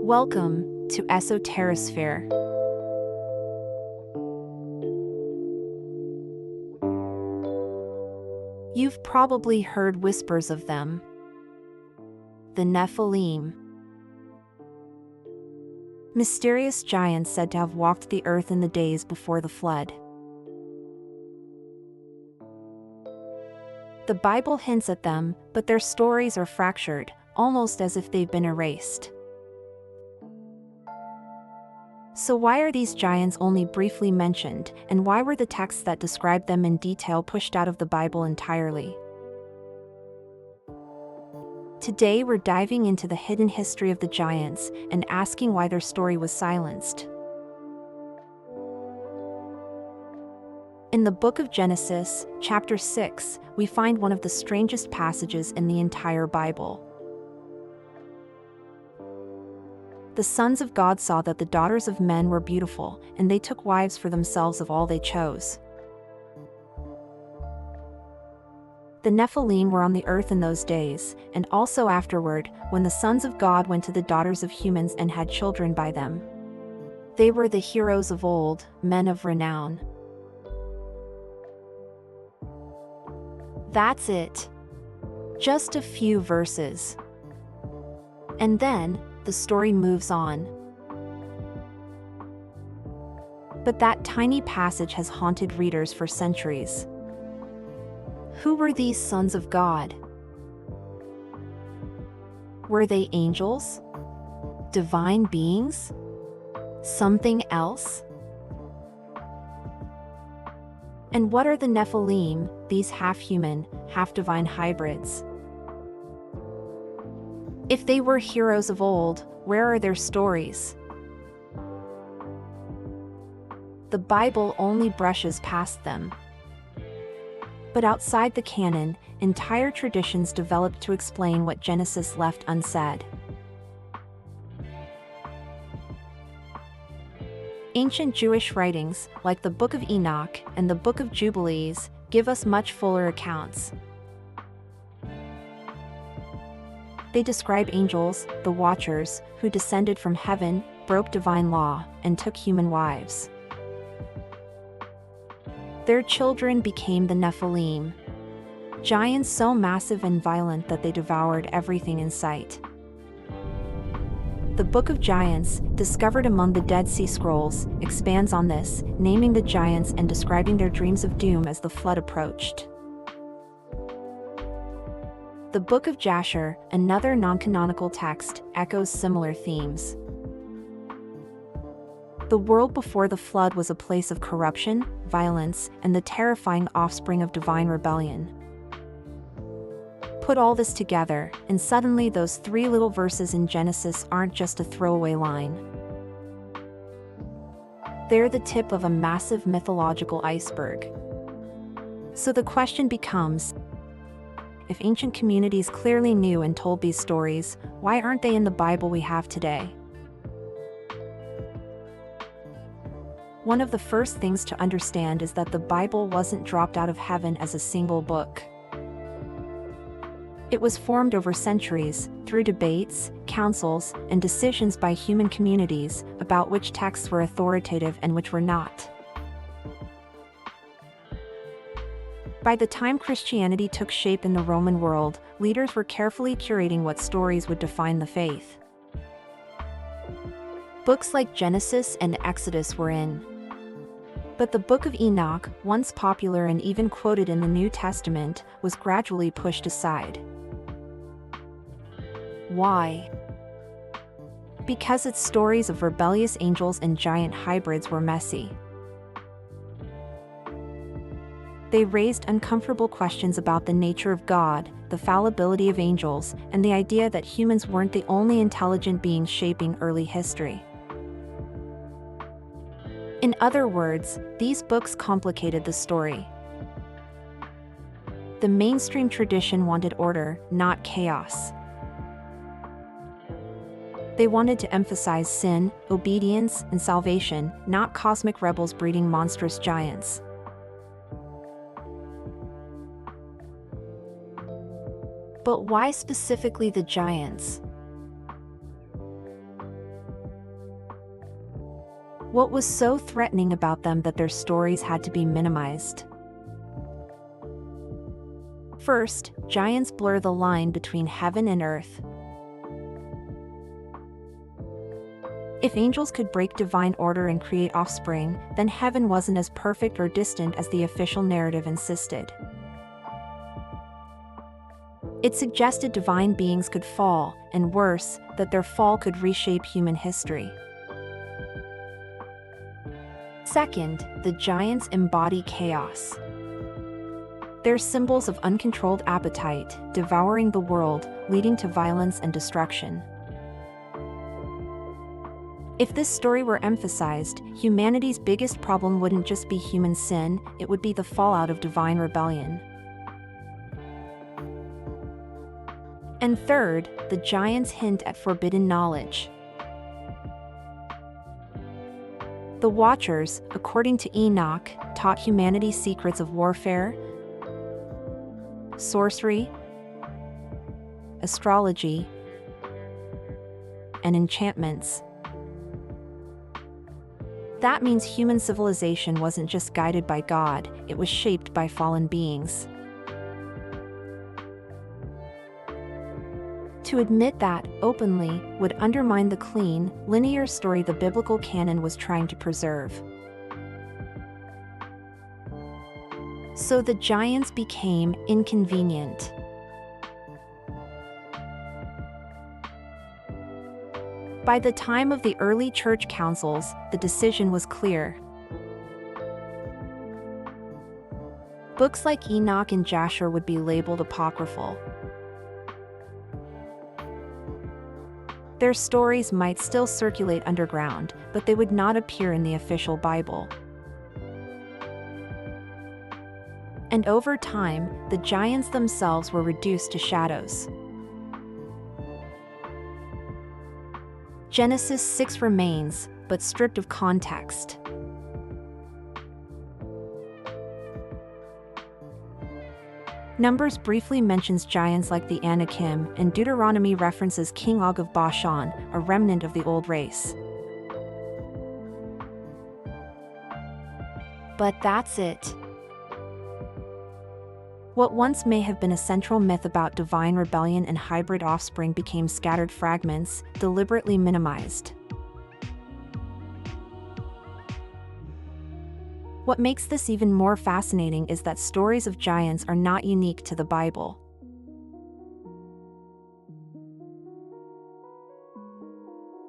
Welcome to Esoterisphere. You've probably heard whispers of them. The Nephilim. Mysterious giants said to have walked the earth in the days before the flood. The Bible hints at them, but their stories are fractured, almost as if they've been erased. So why are these giants only briefly mentioned, and why were the texts that describe them in detail pushed out of the Bible entirely? Today we're diving into the hidden history of the giants and asking why their story was silenced. In the Book of Genesis, chapter 6, we find one of the strangest passages in the entire Bible. The sons of God saw that the daughters of men were beautiful, and they took wives for themselves of all they chose. The Nephilim were on the earth in those days, and also afterward, when the sons of God went to the daughters of humans and had children by them. They were the heroes of old, men of renown. That's it. Just a few verses. And then, the story moves on. But that tiny passage has haunted readers for centuries. Who were these sons of God? Were they angels? Divine beings? Something else? And what are the Nephilim, these half-human, half-divine hybrids? If they were heroes of old, where are their stories? The Bible only brushes past them. But outside the canon, entire traditions developed to explain what Genesis left unsaid. Ancient Jewish writings, like the Book of Enoch and the Book of Jubilees, give us much fuller accounts. They describe angels, the Watchers, who descended from heaven, broke divine law, and took human wives. Their children became the Nephilim, giants so massive and violent that they devoured everything in sight. The Book of Giants, discovered among the Dead Sea Scrolls, expands on this, naming the giants and describing their dreams of doom as the flood approached. The Book of Jasher, another non-canonical text, echoes similar themes. The world before the flood was a place of corruption, violence, and the terrifying offspring of divine rebellion. Put all this together, and suddenly those 3 little verses in Genesis aren't just a throwaway line. They're the tip of a massive mythological iceberg. So the question becomes, if ancient communities clearly knew and told these stories, why aren't they in the Bible we have today? One of the first things to understand is that the Bible wasn't dropped out of heaven as a single book. It was formed over centuries, through debates, councils, and decisions by human communities about which texts were authoritative and which were not. By the time Christianity took shape in the Roman world, leaders were carefully curating what stories would define the faith. Books like Genesis and Exodus were in. But the Book of Enoch, once popular and even quoted in the New Testament, was gradually pushed aside. Why? Because its stories of rebellious angels and giant hybrids were messy. They raised uncomfortable questions about the nature of God, the fallibility of angels, and the idea that humans weren't the only intelligent beings shaping early history. In other words, these books complicated the story. The mainstream tradition wanted order, not chaos. They wanted to emphasize sin, obedience, and salvation, not cosmic rebels breeding monstrous giants. But why specifically the giants? What was so threatening about them that their stories had to be minimized? First, giants blur the line between heaven and earth. If angels could break divine order and create offspring, then heaven wasn't as perfect or distant as the official narrative insisted. It suggested divine beings could fall, and worse, that their fall could reshape human history. Second, the giants embody chaos. They're symbols of uncontrolled appetite, devouring the world, leading to violence and destruction. If this story were emphasized, humanity's biggest problem wouldn't just be human sin, it would be the fallout of divine rebellion. And third, the giants hint at forbidden knowledge. The Watchers, according to Enoch, taught humanity secrets of warfare, sorcery, astrology, and enchantments. That means human civilization wasn't just guided by God, it was shaped by fallen beings. To admit that, openly, would undermine the clean, linear story the biblical canon was trying to preserve. So the giants became inconvenient. By the time of the early church councils, the decision was clear. Books like Enoch and Jasher would be labeled apocryphal. Their stories might still circulate underground, but they would not appear in the official Bible. And over time, the giants themselves were reduced to shadows. Genesis 6 remains, but stripped of context. Numbers briefly mentions giants like the Anakim, and Deuteronomy references King Og of Bashan, a remnant of the old race. But that's it. What once may have been a central myth about divine rebellion and hybrid offspring became scattered fragments, deliberately minimized. What makes this even more fascinating is that stories of giants are not unique to the Bible.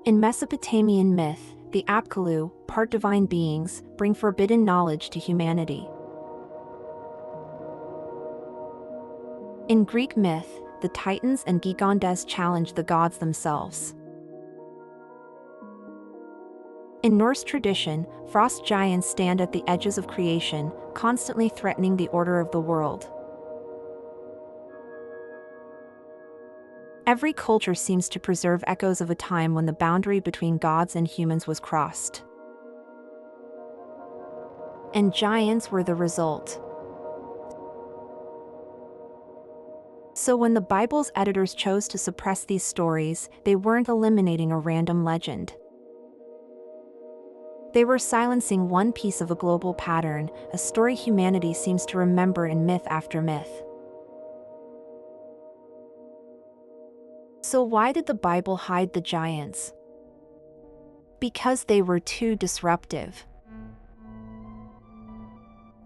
In Mesopotamian myth, the Apkallu, part divine beings, bring forbidden knowledge to humanity. In Greek myth, the Titans and Gigantes challenge the gods themselves. In Norse tradition, frost giants stand at the edges of creation, constantly threatening the order of the world. Every culture seems to preserve echoes of a time when the boundary between gods and humans was crossed. And giants were the result. So when the Bible's editors chose to suppress these stories, they weren't eliminating a random legend. They were silencing one piece of a global pattern, a story humanity seems to remember in myth after myth. So why did the Bible hide the giants? Because they were too disruptive.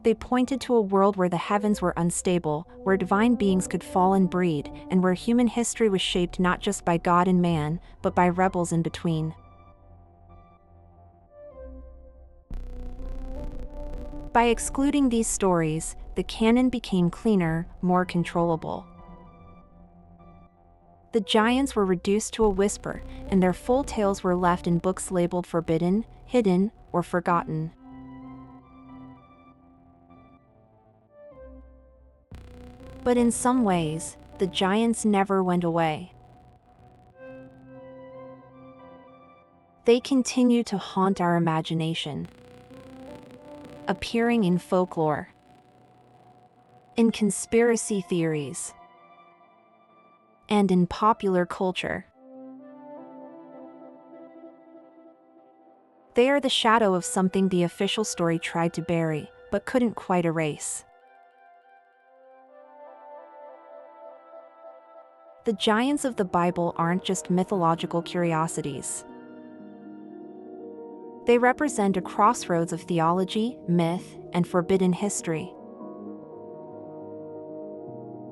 They pointed to a world where the heavens were unstable, where divine beings could fall and breed, and where human history was shaped not just by God and man, but by rebels in between. By excluding these stories, the canon became cleaner, more controllable. The giants were reduced to a whisper, and their full tales were left in books labeled forbidden, hidden, or forgotten. But in some ways, the giants never went away. They continue to haunt our imagination, appearing in folklore, in conspiracy theories, and in popular culture. They are the shadow of something the official story tried to bury, but couldn't quite erase. The giants of the Bible aren't just mythological curiosities. They represent a crossroads of theology, myth, and forbidden history.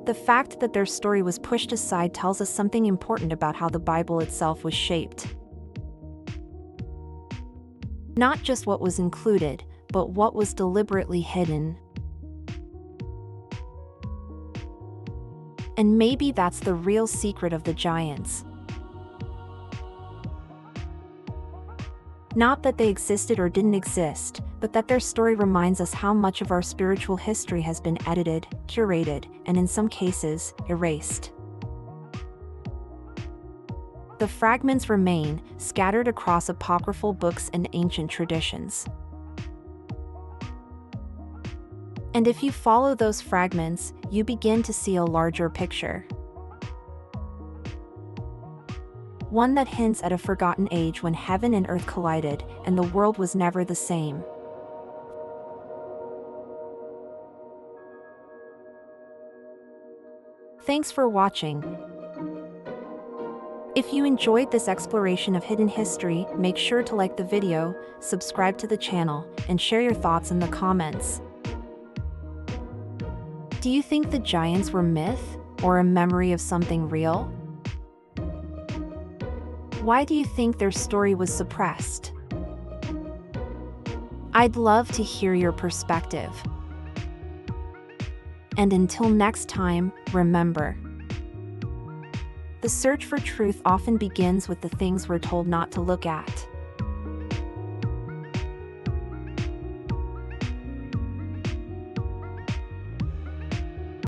The fact that their story was pushed aside tells us something important about how the Bible itself was shaped. Not just what was included, but what was deliberately hidden. And maybe that's the real secret of the giants. Not that they existed or didn't exist, but that their story reminds us how much of our spiritual history has been edited, curated, and in some cases, erased. The fragments remain, scattered across apocryphal books and ancient traditions. And if you follow those fragments, you begin to see a larger picture. One that hints at a forgotten age when heaven and earth collided, and the world was never the same. Thanks for watching. If you enjoyed this exploration of hidden history, make sure to like the video, subscribe to the channel, and share your thoughts in the comments. Do you think the giants were myth, or a memory of something real? Why do you think their story was suppressed? I'd love to hear your perspective. And until next time, remember, the search for truth often begins with the things we're told not to look at.